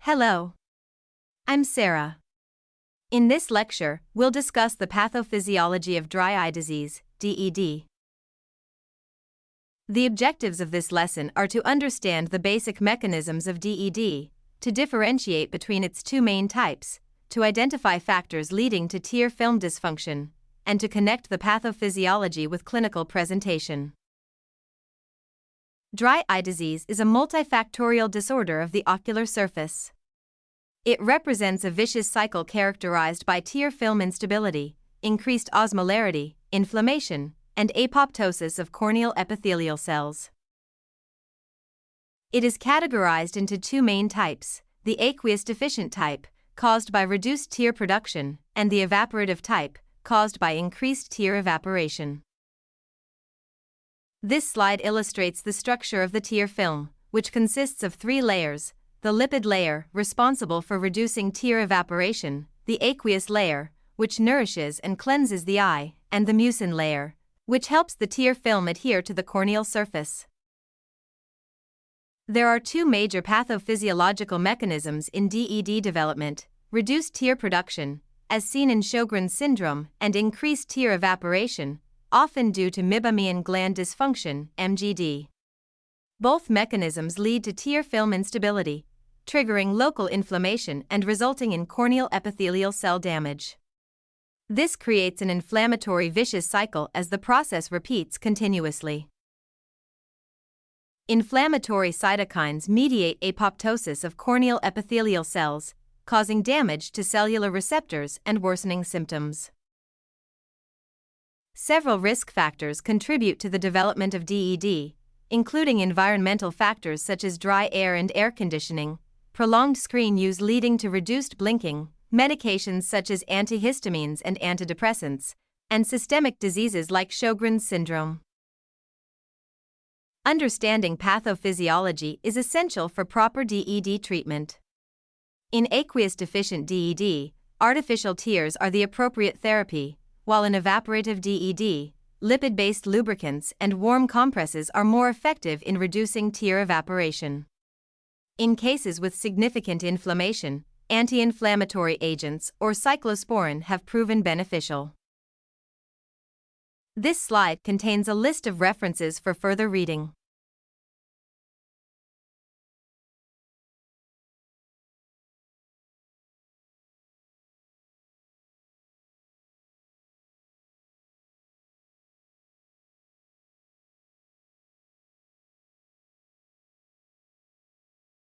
Hello. I'm Sarah. In this lecture, we'll discuss the pathophysiology of dry eye disease, DED. The objectives of this lesson are to understand the basic mechanisms of DED, to differentiate between its two main types, to identify factors leading to tear film dysfunction, and to connect the pathophysiology with clinical presentation. Dry eye disease is a multifactorial disorder of the ocular surface. It represents a vicious cycle characterized by tear film instability, increased osmolarity, inflammation, and apoptosis of corneal epithelial cells. It is categorized into two main types: the aqueous deficient type, caused by reduced tear production, and the evaporative type, caused by increased tear evaporation. This slide illustrates the structure of the tear film, which consists of three layers: the lipid layer, responsible for reducing tear evaporation, the aqueous layer, which nourishes and cleanses the eye, and the mucin layer, which helps the tear film adhere to the corneal surface. There are two major pathophysiological mechanisms in DED development: reduced tear production, as seen in Sjogren's syndrome, and increased tear evaporation, often due to meibomian gland dysfunction, MGD. Both mechanisms lead to tear film instability, triggering local inflammation and resulting in corneal epithelial cell damage. This creates an inflammatory vicious cycle as the process repeats continuously. Inflammatory cytokines mediate apoptosis of corneal epithelial cells, causing damage to cellular receptors and worsening symptoms. Several risk factors contribute to the development of DED, including environmental factors such as dry air and air conditioning, prolonged screen use leading to reduced blinking, medications such as antihistamines and antidepressants, and systemic diseases like Sjogren's syndrome. Understanding pathophysiology is essential for proper DED treatment. In aqueous deficient DED, artificial tears are the appropriate therapy, while in evaporative DED, lipid-based lubricants and warm compresses are more effective in reducing tear evaporation. In cases with significant inflammation, anti-inflammatory agents or cyclosporin have proven beneficial. This slide contains a list of references for further reading.